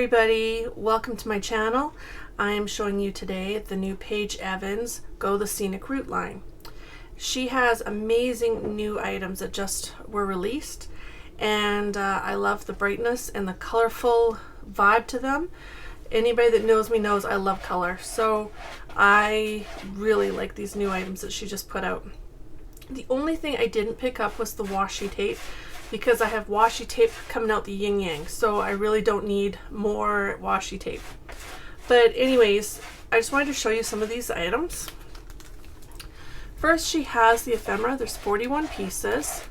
everybody, welcome to my channel. I am showing you today the new Paige Evans Go the Scenic Route line. She has amazing new items that just were released, and I love the brightness and the colorful vibe to them. Anybody that knows me knows I love color, so I really like these new items that she just put out. The only thing I didn't pick up was the washi tape, because I have washi tape coming out the yin yang, so I really don't need more washi tape. But anyways, I just wanted to show you some of these items. First, she has the ephemera. There's 41 pieces,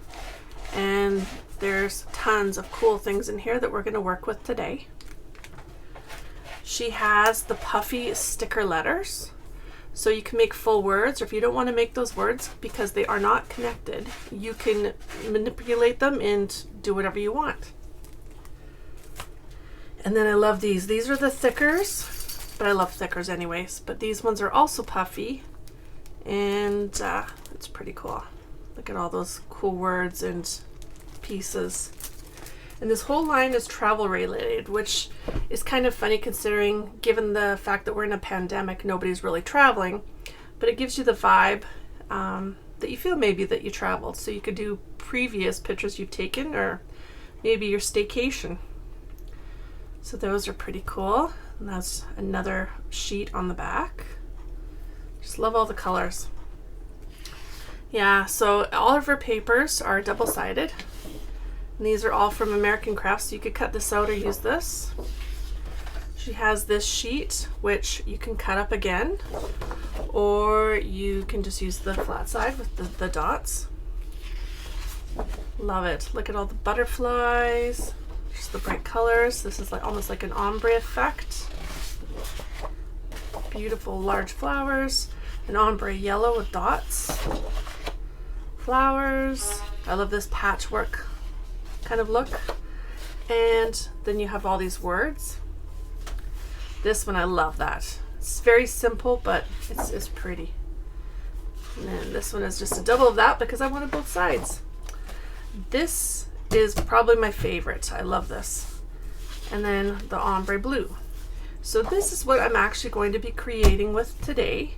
and there's tons of cool things in here that we're going to work with today. She has the puffy sticker letters, so you can make full words, or if you don't want to make those words because they are not connected, you can manipulate them and do whatever you want. And then I love these. These are the thickers, but I love thickers anyways. But these ones are also puffy, and it's pretty cool. Look at all those cool words and pieces. And this whole line is travel related, which is kind of funny considering, given the fact that we're in a pandemic, nobody's really traveling, but it gives you the vibe that you feel maybe that you traveled. So you could do previous pictures you've taken, or maybe your staycation. So those are pretty cool. And that's another sheet on the back. Just love all the colors. Yeah, so all of her papers are double-sided. And these are all from American Crafts, so you could cut this out or use this. She has this sheet, which you can cut up again, or you can just use the flat side with the dots. Love it. Look at all the butterflies, just the bright colors. This is like almost like an ombre effect. Beautiful large flowers, an ombre yellow with dots. Flowers. I love this patchwork kind of look. And then you have all these words. This one, I love that. It's very simple, but it's pretty. And then this one is just a double of that because I wanted both sides. This is probably my favorite. I love this. And then the ombre blue. So this is what I'm actually going to be creating with today.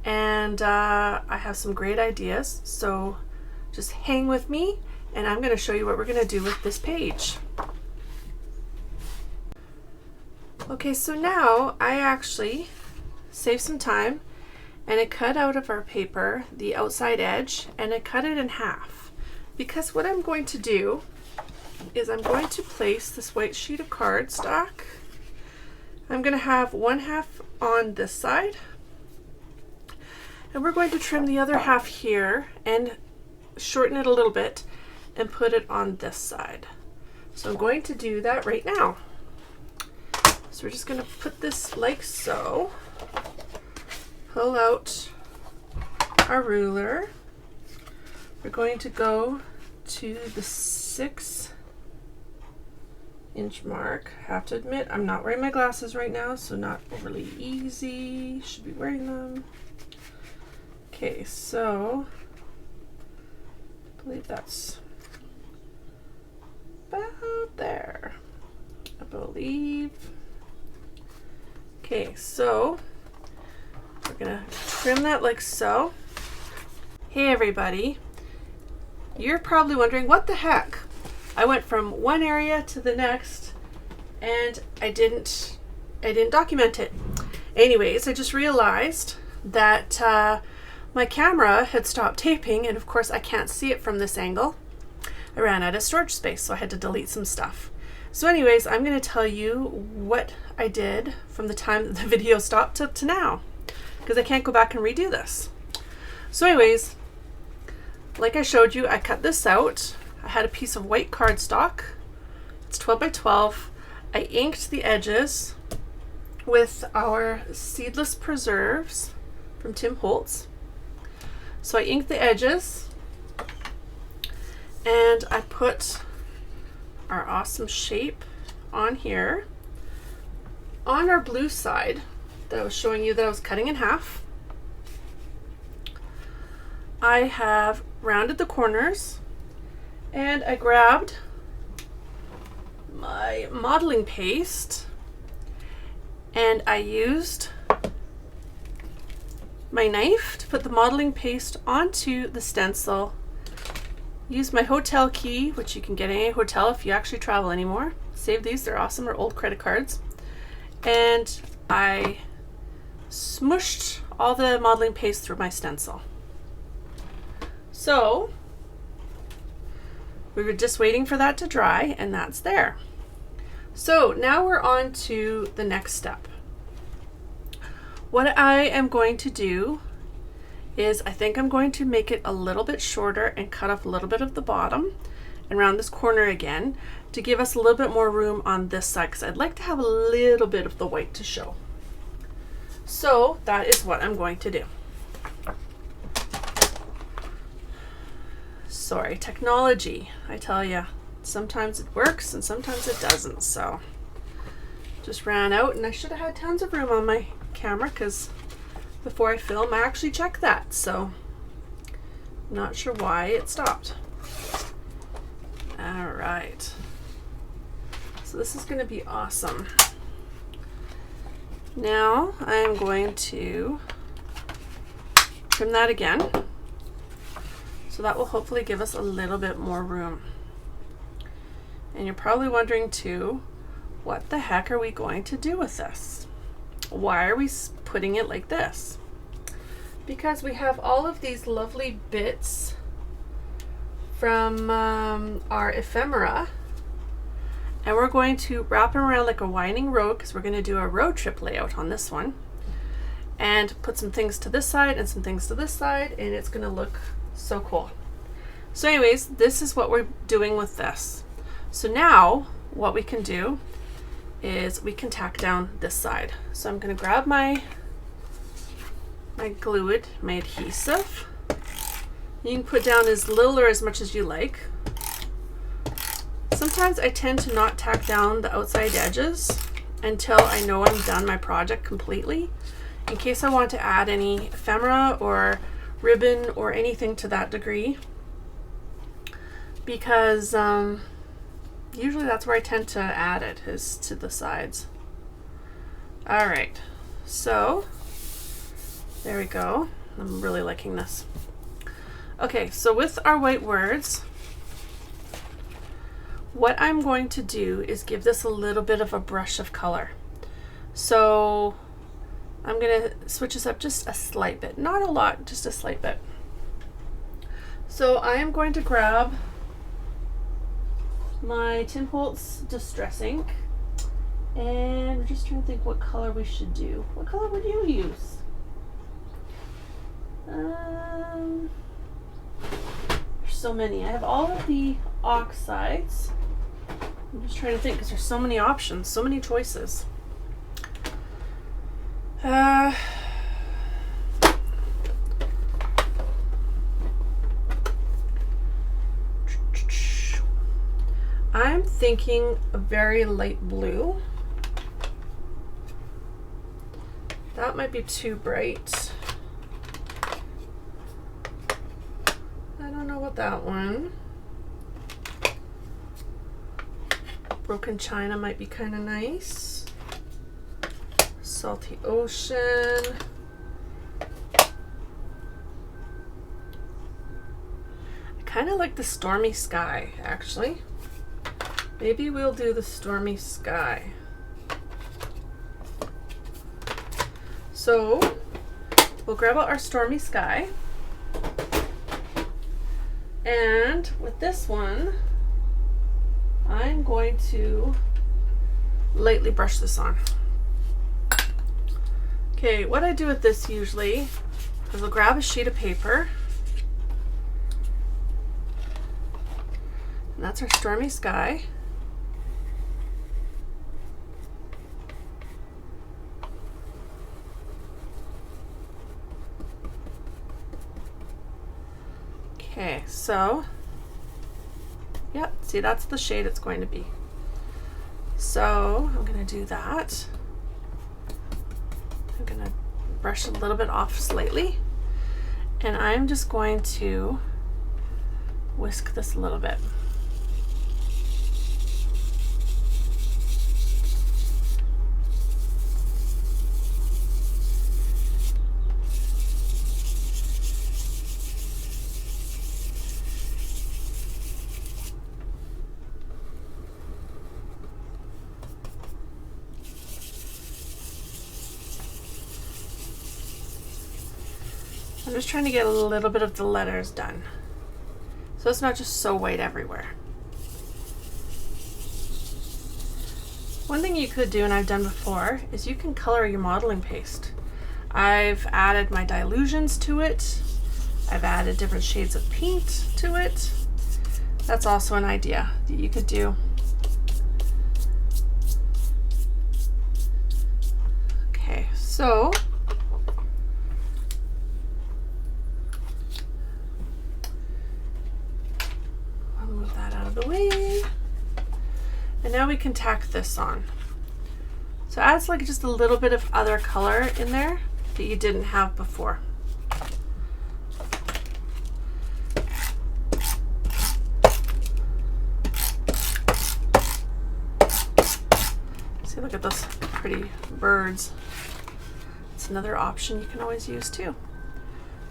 And I have some great ideas. So just hang with me, and I'm going to show you what we're going to do with this page. Okay, so now I actually saved some time, and I cut out of our paper the outside edge, and I cut it in half. Because what I'm going to do is I'm going to place this white sheet of cardstock. I'm going to have one half on this side, and we're going to trim the other half here and shorten it a little bit and put it on this side. So I'm going to do that right now. So we're just going to put this like so. Pull out our ruler. We're going to go to the 6-inch mark. I have to admit, I'm not wearing my glasses right now, so not overly easy. Should be wearing them. Okay, so I believe that's about there, I believe. Okay, so we're gonna trim that like so. Hey everybody, you're probably wondering, what the heck? I went from one area to the next, and I didn't document it. Anyways, I just realized that my camera had stopped taping, and of course I can't see it from this angle. I ran out of storage space, so I had to delete some stuff. So anyways, I'm going to tell you what I did from the time that the video stopped to now, because I can't go back and redo this. So anyways, like I showed you, I cut this out. I had a piece of white cardstock. It's 12 by 12. I inked the edges with our seedless preserves from Tim Holtz. So I inked the edges, and I put our awesome shape on here. On our blue side that I was showing you that I was cutting in half, I have rounded the corners, and I grabbed my modeling paste And I used my knife to put the modeling paste onto the stencil. Use my hotel key, which you can get in any hotel if you actually travel anymore. Save these, they're awesome, or old credit cards. And I smushed all the modeling paste through my stencil. So we were just waiting for that to dry, and that's there. So now we're on to the next step. What I am going to do is I think I'm going to make it a little bit shorter and cut off a little bit of the bottom and around this corner again to give us a little bit more room on this side, because I'd like to have a little bit of the white to show. So that is what I'm going to do. Sorry, technology, I tell you, sometimes it works and sometimes it doesn't. So just ran out, and I should have had tons of room on my camera, because before I film I actually check that, so not sure why it stopped. All right, so this is going to be awesome. Now I am going to trim that again, so that will hopefully give us a little bit more room. And you're probably wondering too, what the heck are we going to do with this? Why are we putting it like this? Because we have all of these lovely bits from our ephemera, and we're going to wrap them around like a winding road, because we're going to do a road trip layout on this one, and put some things to this side and some things to this side, and it's going to look so cool. So anyways, this is what we're doing with this. So now what we can do is we can tack down this side. So I'm going to grab my glued, my adhesive. You can put down as little or as much as you like. Sometimes I tend to not tack down the outside edges until I know I'm done my project completely, in case I want to add any ephemera or ribbon or anything to that degree, because usually that's where I tend to add it, is to the sides. All right, so there we go. I'm really liking this. Okay, so with our white words, what I'm going to do is give this a little bit of a brush of color. So I'm going to switch this up just a slight bit, not a lot, just a slight bit. So I am going to grab my Tim Holtz Distress ink, and we're just trying to think what color we should do. What color would you use? There's so many. I have all of the oxides. I'm just trying to think, because there's so many options, so many choices. I'm thinking a very light blue. That might be too bright. I don't know about that one. Broken China might be kind of nice. Salty Ocean. I kind of like the Stormy Sky, actually. Maybe we'll do the Stormy Sky. So we'll grab out our Stormy Sky, and with this one I'm going to lightly brush this on. Okay, what I do with this usually is I'll grab a sheet of paper, and that's our Stormy Sky. Okay, so yeah, see, that's the shade it's going to be. So I'm going to do that. I'm going to brush a little bit off slightly, and I'm just going to whisk this a little bit. I'm just trying to get a little bit of the letters done, so it's not just so white everywhere. One thing you could do, and I've done before, is you can color your modeling paste. I've added my dilutions to it. I've added different shades of paint to it. That's also an idea that you could do. Okay, so I'll move that out of the way. And now we can tack this on. So it adds like just a little bit of other color in there that you didn't have before. See, look at those pretty birds. It's another option you can always use too.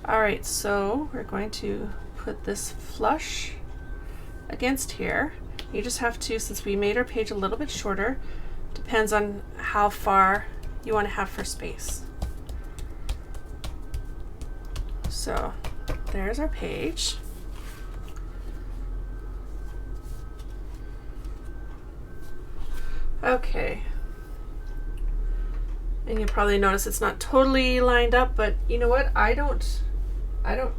All right, so we're going to put this flush against here. You just have to, since we made our page a little bit shorter, depends on how far you want to have for space. So there's our page. Okay. And you'll probably notice it's not totally lined up, but you know what? I don't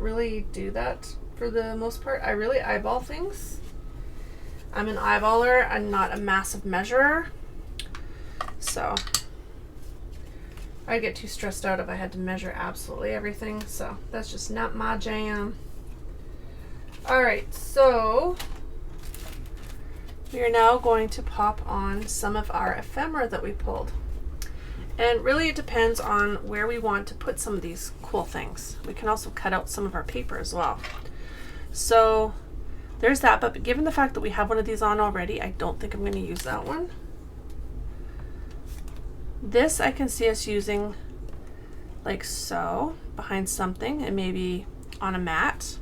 really do that for the most part. I really eyeball things. I'm an eyeballer. I'm not a massive measurer. So I'd get too stressed out if I had to measure absolutely everything. So that's just not my jam. All right, so we are now going to pop on some of our ephemera that we pulled. And really it depends on where we want to put some of these cool things. We can also cut out some of our paper as well. So there's that, but given the fact that we have one of these on already, I don't think I'm going to use that one. This I can see us using like so, behind something, and maybe on a mat.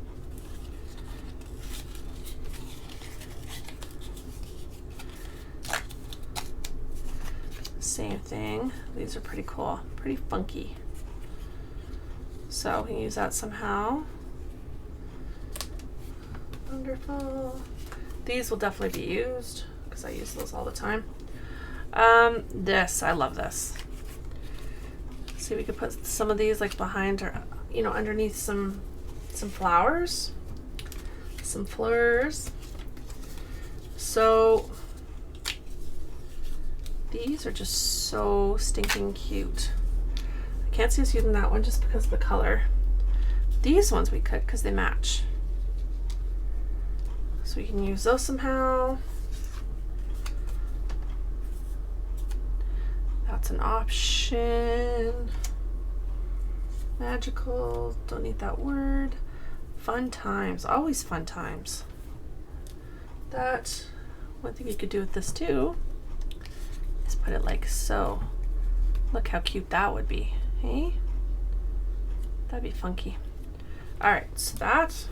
Same thing. These are pretty cool, pretty funky. So we can use that somehow. Wonderful. These will definitely be used because I use those all the time. This, I love this. See, we could put some of these like behind or, you know, underneath some flowers, some fleurs. So these are just so stinking cute. I can't see us using that one just because of the color. These ones we could because they match. So we can use those somehow. That's an option. Magical, don't need that word. Fun times, always fun times. That, one thing you could do with this too is put it like so. Look how cute that would be, hey? That'd be funky. All right, so that,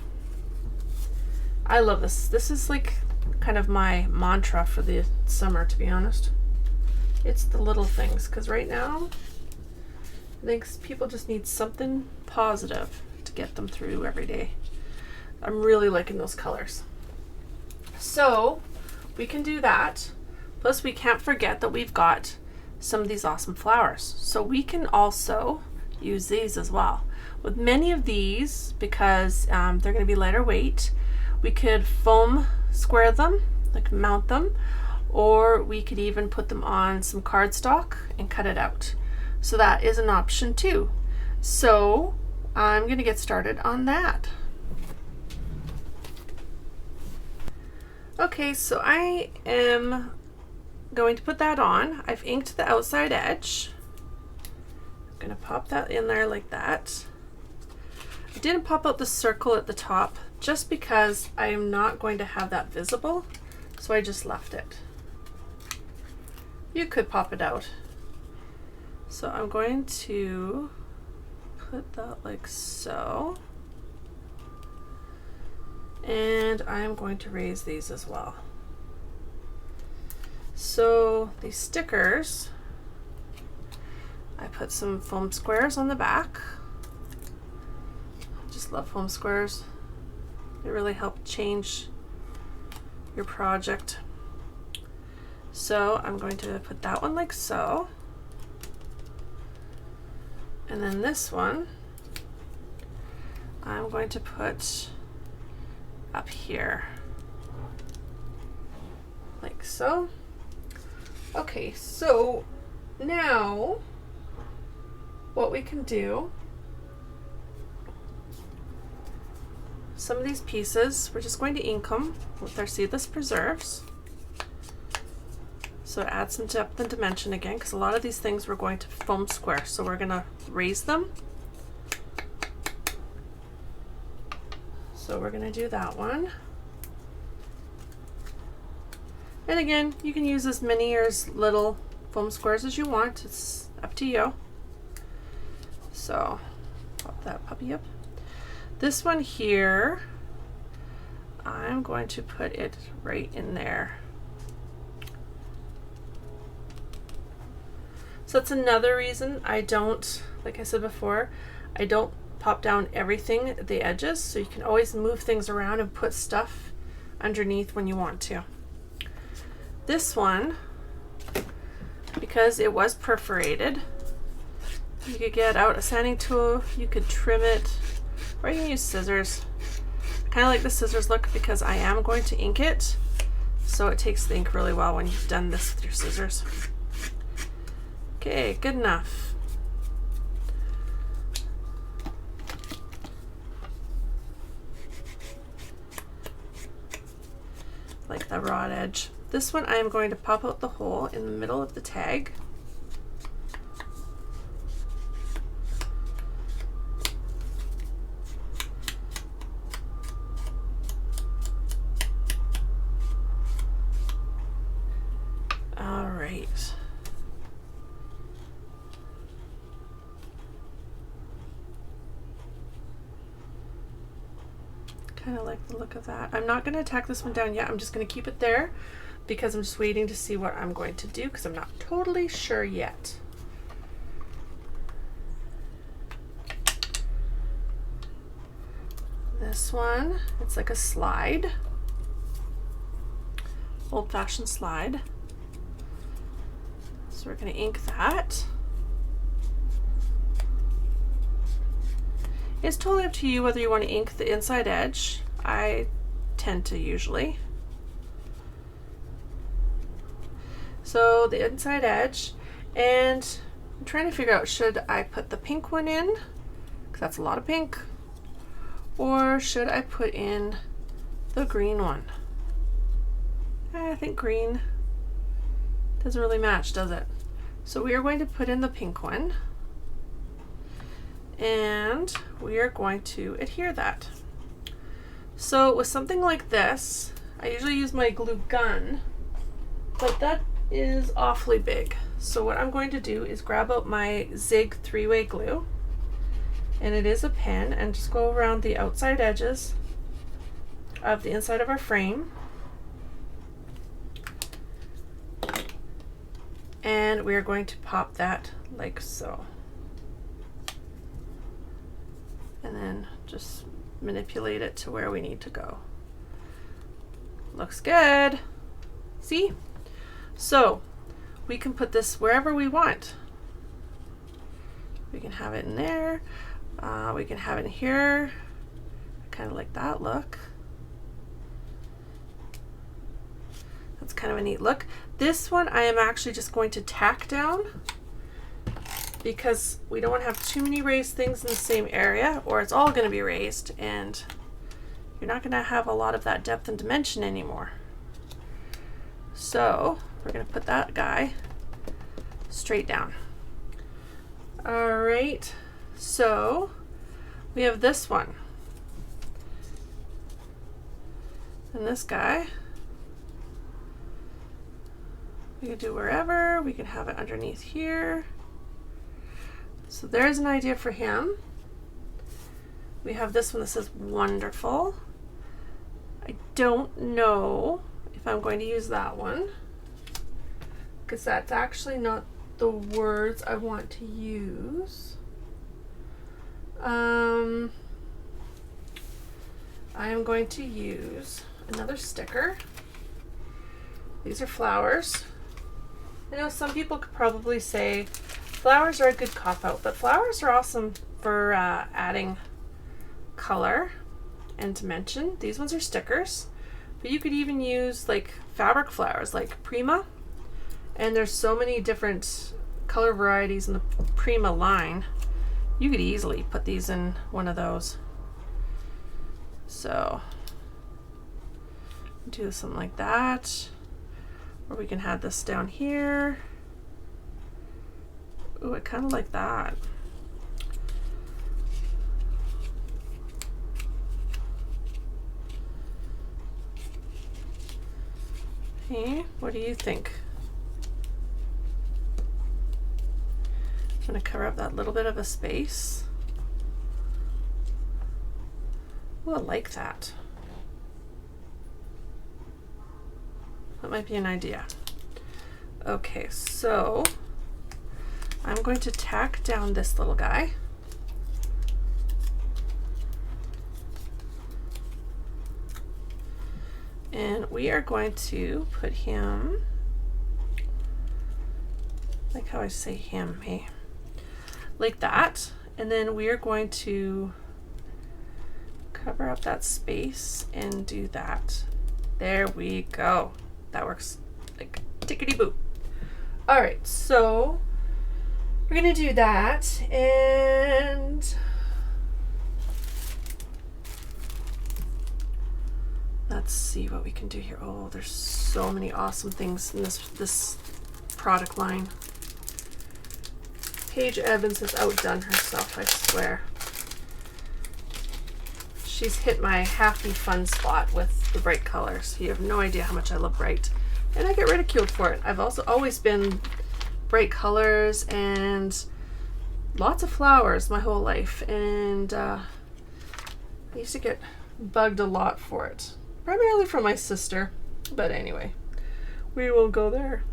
I love this. This is like kind of my mantra for the summer, to be honest. It's the little things, because right now, I think people just need something positive to get them through every day. I'm really liking those colors. So we can do that. Plus we can't forget that we've got some of these awesome flowers. So we can also use these as well. With many of these, because they're going to be lighter weight, we could foam square them, like mount them, or we could even put them on some cardstock and cut it out. So that is an option too. So I'm going to get started on that. Okay, so I am going to put that on. I've inked the outside edge. I'm going to pop that in there like that. I didn't pop out the circle at the top just because I am not going to have that visible, so I just left it. You could pop it out. So I'm going to put that like so. And I'm going to raise these as well. So these stickers, I put some foam squares on the back. just love foam squares. They really help change your project. So I'm going to put that one like so. And then this one, I'm going to put up here, like so. Okay, so now what we can do, some of these pieces, we're just going to ink them with our seedless preserves. So it adds some depth and dimension again, because a lot of these things we're going to foam square. So we're going to raise them. So we're going to do that one. And again, you can use as many or as little foam squares as you want. It's up to you. So pop that puppy up. This one here, I'm going to put it right in there. So that's another reason I don't, like I said before, I don't pop down everything at the edges, so you can always move things around and put stuff underneath when you want to. This one, because it was perforated, you could get out a sanding tool, you could trim it, or you can use scissors. I kind of like the scissors look because I am going to ink it, so it takes the ink really well when you've done this with your scissors. Okay, good enough. Like the raw edge. This one I am going to pop out the hole in the middle of the tag. All right. Kind of like the look of that. I'm not going to tack this one down yet. I'm just going to keep it there because I'm just waiting to see what I'm going to do because I'm not totally sure yet. This one, it's like a slide, old-fashioned slide. So we're going to ink that. It's totally up to you whether you want to ink the inside edge. I tend to usually. So the inside edge, and I'm trying to figure out, should I put the pink one in, because that's a lot of pink, or should I put in the green one? I think green doesn't really match, does it? So we are going to put in the pink one, and we are going to adhere that. So with something like this, I usually use my glue gun, but that is awfully big. So what I'm going to do is grab out my Zig 3-way glue, and it is a pen, and just go around the outside edges of the inside of our frame. And we are going to pop that like so. And then just manipulate it to where we need to go. Looks good. See? So we can put this wherever we want. We can have it in there. We can have it in here. I kind of like that look. That's kind of a neat look. This one I am actually just going to tack down because we don't want to have too many raised things in the same area, or it's all going to be raised and you're not going to have a lot of that depth and dimension anymore. So we're going to put that guy straight down. All right, so we have this one and this guy. We can do wherever. We can have it underneath here. So there's an idea for him. We have this one that says wonderful. I don't know if I'm going to use that one because that's actually not the words I want to use. I am going to use another sticker. These are flowers. I know some people could probably say flowers are a good cop-out, but flowers are awesome for adding color and dimension. These ones are stickers, but you could even use like fabric flowers like Prima, and there's so many different color varieties in the Prima line. You could easily put these in one of those. So do something like that, or we can have this down here. Ooh, I kind of like that. Hey, what do you think? I'm going to cover up that little bit of a space. Ooh, I like that. That might be an idea. Okay, so I'm going to tack down this little guy. And we are going to put him, like how I say him, hey, like that. And then we are going to cover up that space and do that. There we go. That works like tickety-boo. All right, so we're gonna do that, and let's see what we can do here. Oh, there's so many awesome things in this product line. Paige Evans has outdone herself, I swear. She's hit my happy fun spot with the bright colors. You have no idea how much I love bright. And I get ridiculed for it. I've also always been bright colors and lots of flowers my whole life. And I used to get bugged a lot for it. Primarily from my sister. But anyway, we will go there.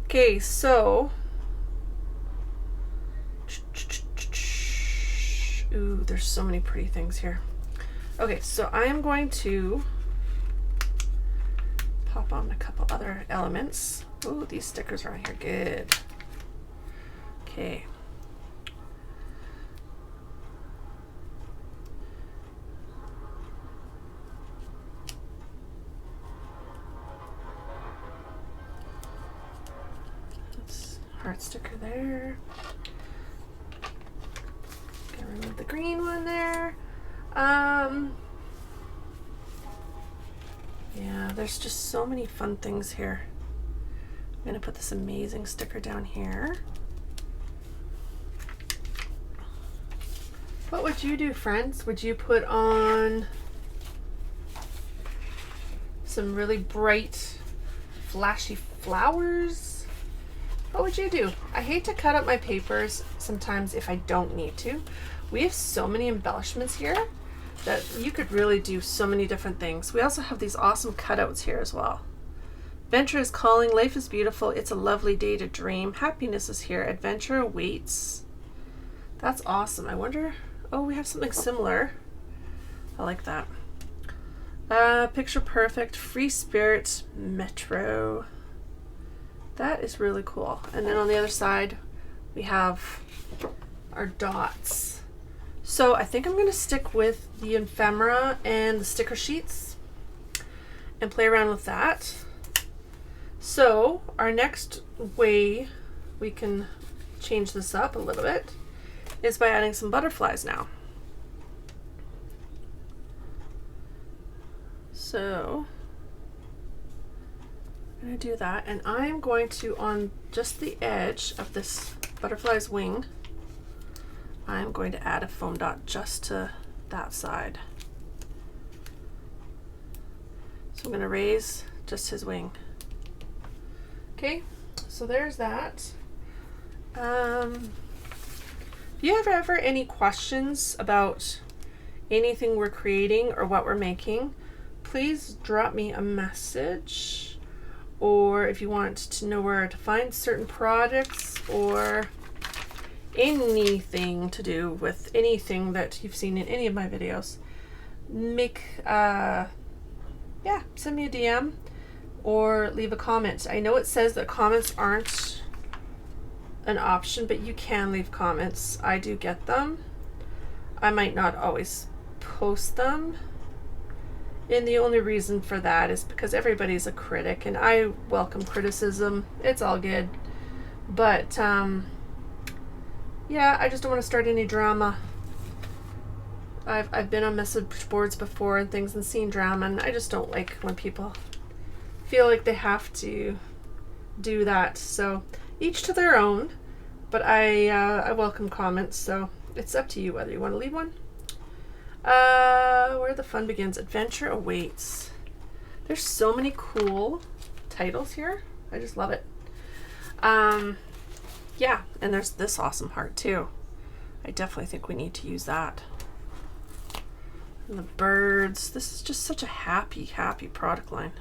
Okay, so ooh, there's so many pretty things here. Okay, so I am going to pop on a couple other elements. Ooh, these stickers are on here. Good. Okay. That's heart sticker there. Gonna remove the green one there. Yeah, there's just so many fun things here. I'm gonna put this amazing sticker down here. What would you do, friends? Would you put on some really bright, flashy flowers? What would you do? I hate to cut up my papers sometimes if I don't need to. We have so many embellishments here that you could really do so many different things. We also have these awesome cutouts here as well. Adventure is calling, life is beautiful, it's a lovely day to dream, happiness is here, adventure awaits. That's awesome. I wonder, oh, we have something similar. I like that. Picture perfect, free spirit, metro. That is really cool. And then on the other side, we have our dots. So I think I'm going to stick with the ephemera and the sticker sheets and play around with that. So our next way we can change this up a little bit is by adding some butterflies now. So I'm going to do that, and I'm going to, on just the edge of this butterfly's wing, I'm going to add a foam dot just to that side. So I'm going to raise just his wing. Okay, so there's that. If you have ever any questions about anything we're creating or what we're making, please drop me a message. Or if you want to know where to find certain products or anything to do with anything that you've seen in any of my videos, make, yeah, send me a DM or leave a comment. I know it says that comments aren't an option, but you can leave comments. I do get them. I might not always post them. And the only reason for that is because everybody's a critic, and I welcome criticism. It's all good. But, yeah, I just don't want to start any drama. I've been on message boards before and things and seen drama, and I just don't like when people feel like they have to do that. So each to their own, but I welcome comments, so it's up to you whether you want to leave one. Where the fun begins. Adventure awaits. There's so many cool titles here. I just love it. Yeah, and there's this awesome heart too. I definitely think we need to use that. And the birds. This is just such a happy, happy product line.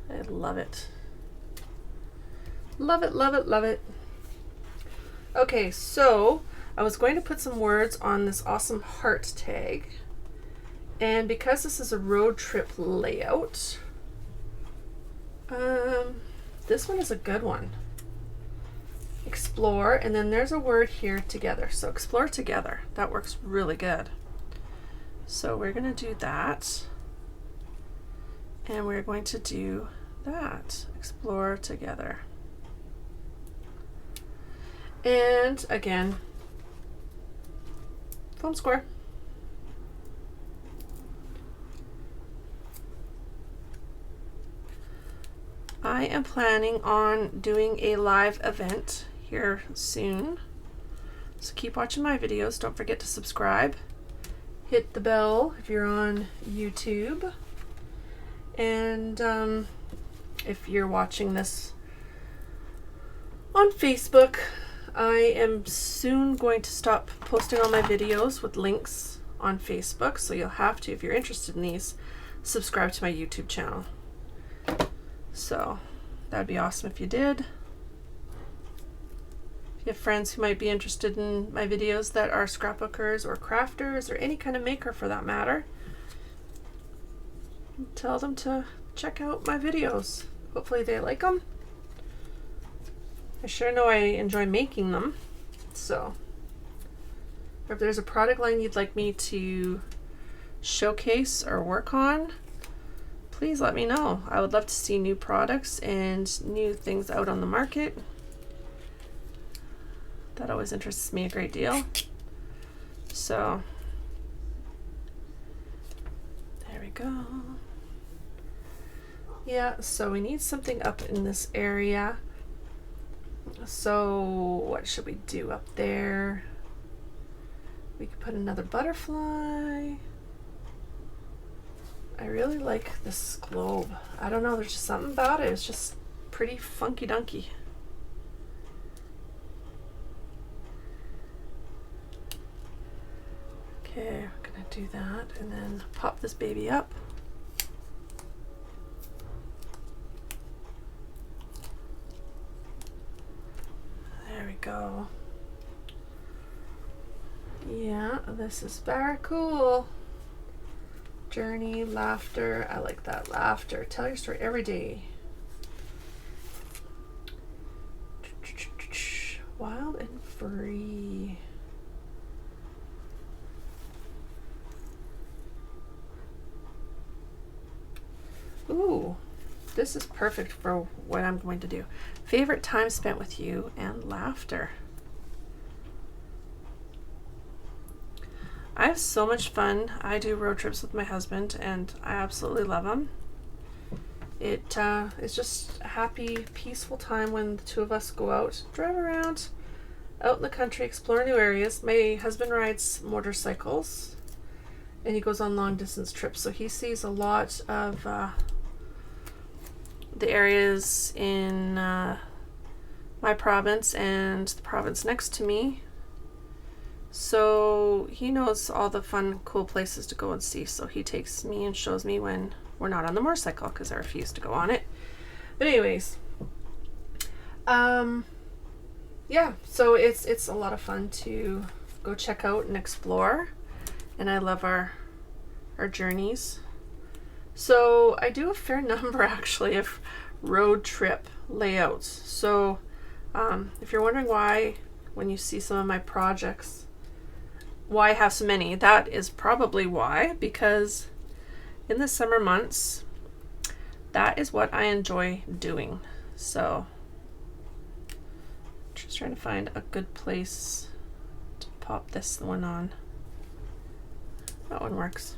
I love it. Love it, love it, love it. Okay, so I was going to put some words on this awesome heart tag. And because this is a road trip layout, this one is a good one. Explore, and then there's a word here, together. So explore together. That works really good. So we're going to do that. And we're going to do that. Explore together. And again, foam square. I am planning on doing a live event here soon. So keep watching my videos. Don't forget to subscribe. Hit the bell if you're on YouTube. And if you're watching this on Facebook, I am soon going to stop posting all my videos with links on Facebook. So you'll have to, if you're interested in these, subscribe to my YouTube channel. So that'd be awesome if you did. If you have friends who might be interested in my videos that are scrapbookers or crafters or any kind of maker for that matter, tell them to check out my videos. Hopefully they like them. I sure know I enjoy making them. So if there's a product line you'd like me to showcase or work on, please let me know. I would love to see new products and new things out on the market. That always interests me a great deal. So there we go. Yeah, so we need something up in this area. So what should we do up there? We could put another butterfly. I really like this globe. I don't know, there's just something about it. It's just pretty funky dunky. Okay, I'm gonna do that and then pop this baby up. There we go. Yeah, this is very cool. Journey, laughter. I like that. Laughter. Tell your story every day. Wild and free. Ooh, this is perfect for what I'm going to do. Favorite time spent with you and laughter. I have so much fun. I do road trips with my husband and I absolutely love them. It is just a happy, peaceful time when the two of us go out, drive around, out in the country, explore new areas. My husband rides motorcycles and he goes on long distance trips, so he sees a lot of the areas in my province and the province next to me. So he knows all the fun, cool places to go and see. So he takes me and shows me when we're not on the motorcycle because I refuse to go on it. But anyways, yeah, so it's a lot of fun to go check out and explore. And I love our our journeys. So I do a fair number actually of road trip layouts. So if you're wondering why, when you see some of my projects, why I have so many, that is probably why, because in the summer months, that is what I enjoy doing. So just trying to find a good place to pop this one on. That one works.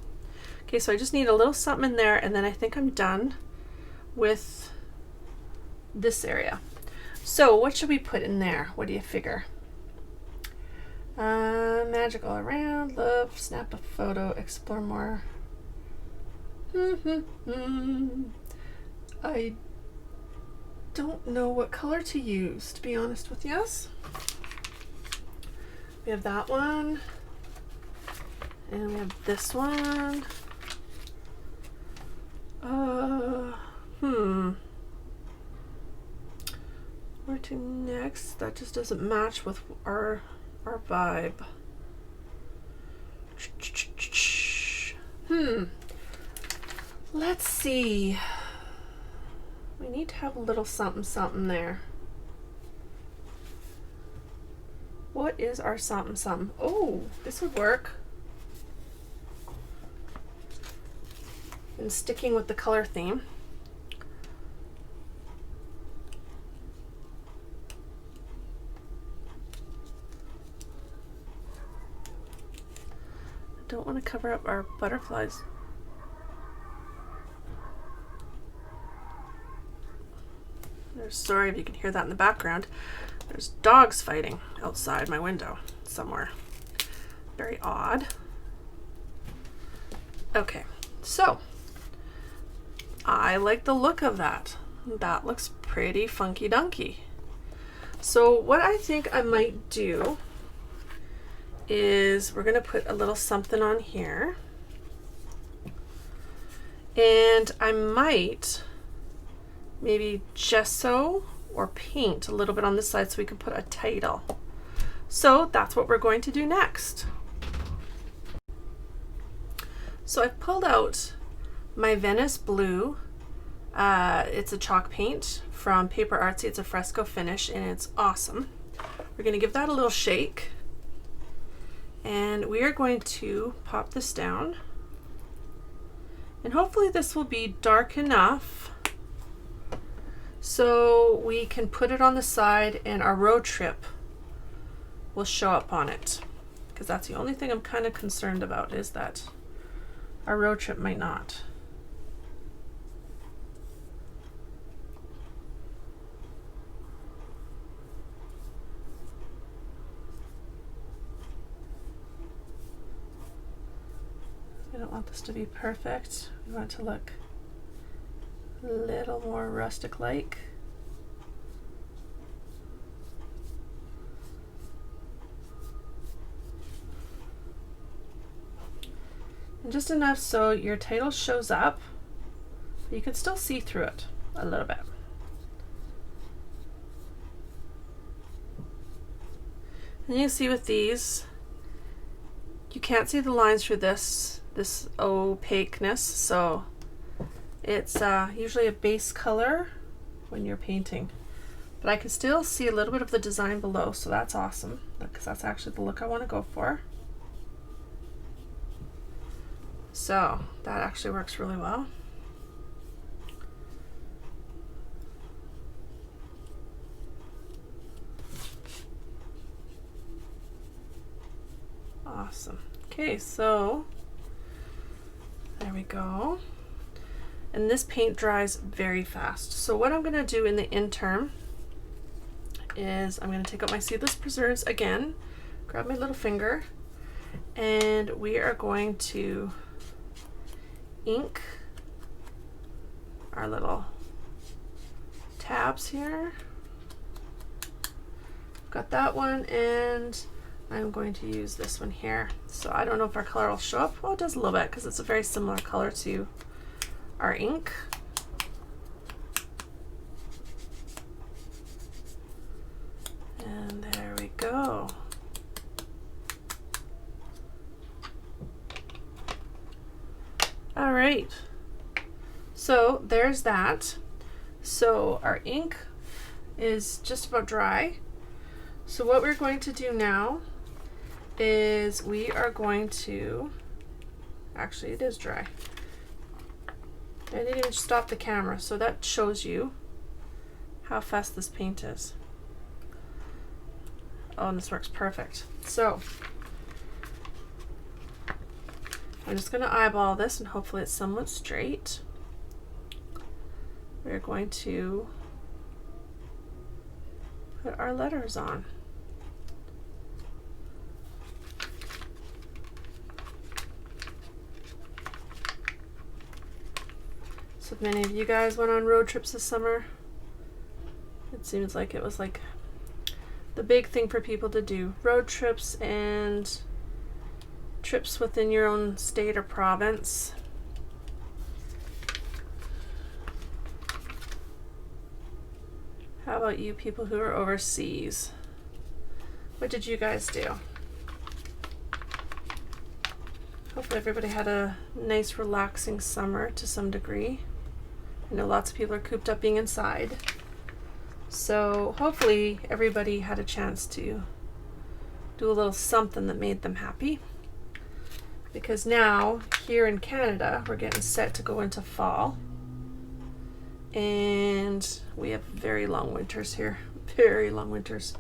Okay, so I just need a little something in there, and then I think I'm done with this area. So what should we put in there? What do you figure? Magic all around, love, snap a photo, explore more. I don't know what color to use, to be honest with you. We have that one, and we have this one. Where to next? That just doesn't match with our vibe. Let's see. We need to have a little something there. What is our something? Oh, this would work. And sticking with the color theme. I don't want to cover up our butterflies. Sorry if you can hear that in the background. There's dogs fighting outside my window somewhere. Very odd. Okay, so I like the look of that. That looks pretty funky dunky. So what I think I might do is we're gonna put a little something on here, and I might maybe gesso or paint a little bit on this side so we can put a title. So that's what we're going to do next. So I've pulled out my Venice Blue. It's a chalk paint from Paper Artsy. It's a fresco finish and it's awesome. We're going to give that a little shake, and we are going to pop this down, and hopefully this will be dark enough so we can put it on the side and our road trip will show up on it, because that's the only thing I'm kind of concerned about, is that our road trip might not. I don't want this to be perfect. We want it to look a little more rustic-like. And just enough so your title shows up, but you can still see through it a little bit. And you see with these, you can't see the lines through this opaqueness, so it's usually a base color when you're painting. But I can still see a little bit of the design below, so that's awesome, because that's actually the look I want to go for. So that actually works really well. Awesome. Okay, so there we go. And this paint dries very fast. So what I'm going to do in the interim is I'm going to take out my seedless preserves again, grab my little finger, and we are going to ink our little tabs here. Got that one, and I'm going to use this one here. So I don't know if our color will show up. Well, it does a little bit because it's a very similar color to our ink. And there we go. right, so there's that. So our ink is just about dry. So what we're going to do now is we are going to, actually it is dry. I didn't even stop the camera, so that shows you how fast this paint is. Oh, and this works perfect. So I'm just going to eyeball this and hopefully it's somewhat straight. We're going to put our letters on. So if many of you guys went on road trips this summer, it seems like it was like the big thing for people to do. Road trips and trips within your own state or province. How about you people who are overseas? What did you guys do? Hopefully everybody had a nice relaxing summer to some degree. I know lots of people are cooped up being inside. So hopefully everybody had a chance to do a little something that made them happy. Because now here in Canada, we're getting set to go into fall. And we have very long winters here, very long winters.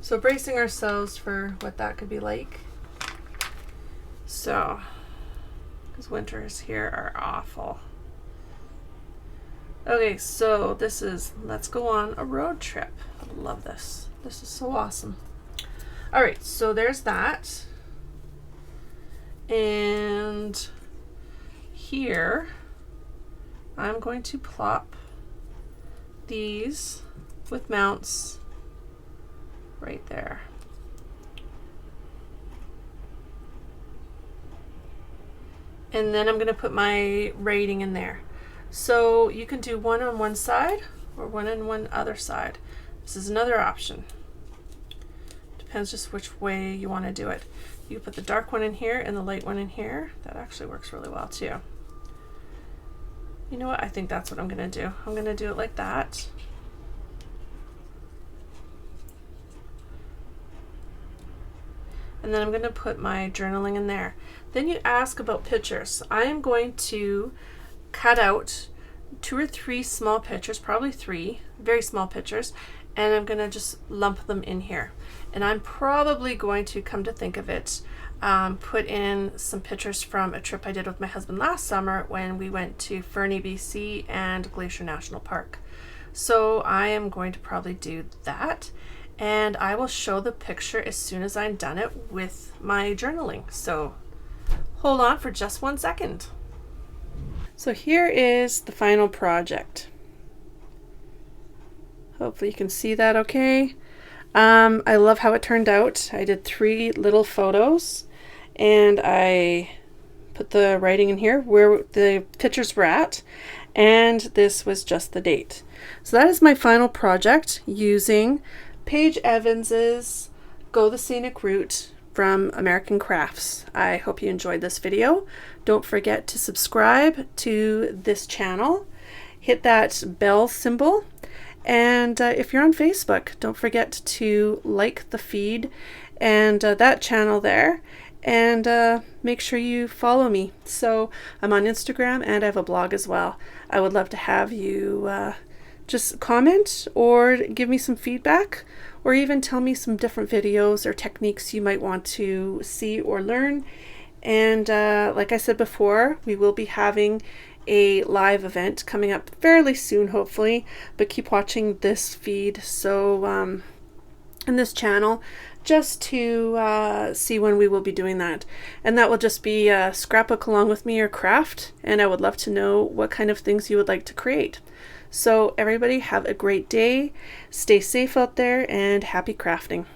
So bracing ourselves for what that could be like. So, because winters here are awful. Okay, so this is, let's go on a road trip. I love this. This is so awesome. All right, so there's that. And here, I'm going to plop these with mounts right there. And then I'm going to put my rating in there. So you can do one on one side or one on one other side. This is another option. Depends just which way you want to do it. You put the dark one in here and the light one in here. That actually works really well too. You know what? I think that's what I'm going to do. I'm going to do it like that. And then I'm going to put my journaling in there. Then you ask about pictures. I am going to cut out 2 or 3 small pictures, probably 3 very small pictures, and I'm going to just lump them in here. And I'm probably going to, come to think of it, put in some pictures from a trip I did with my husband last summer when we went to Fernie, BC and Glacier National Park. So I am going to probably do that, and I will show the picture as soon as I'm done it with my journaling. So hold on for just 1 second. So here is the final project. Hopefully you can see that okay. I love how it turned out. I did 3 little photos and I put the writing in here where the pictures were at, and this was just the date. So that is my final project using Paige Evans's Go the Scenic Route from American Crafts. I hope you enjoyed this video. Don't forget to subscribe to this channel. Hit that bell symbol. And if you're on Facebook, don't forget to like the feed and that channel there. And make sure you follow me. So I'm on Instagram and I have a blog as well. I would love to have you just comment or give me some feedback, or even tell me some different videos or techniques you might want to see or learn. And like I said before, we will be having a live event coming up fairly soon, hopefully, but keep watching this feed, so in this channel, just to see when we will be doing that. And that will just be a scrapbook along with me or craft, and I would love to know what kind of things you would like to create. So everybody have a great day, stay safe out there, and happy crafting.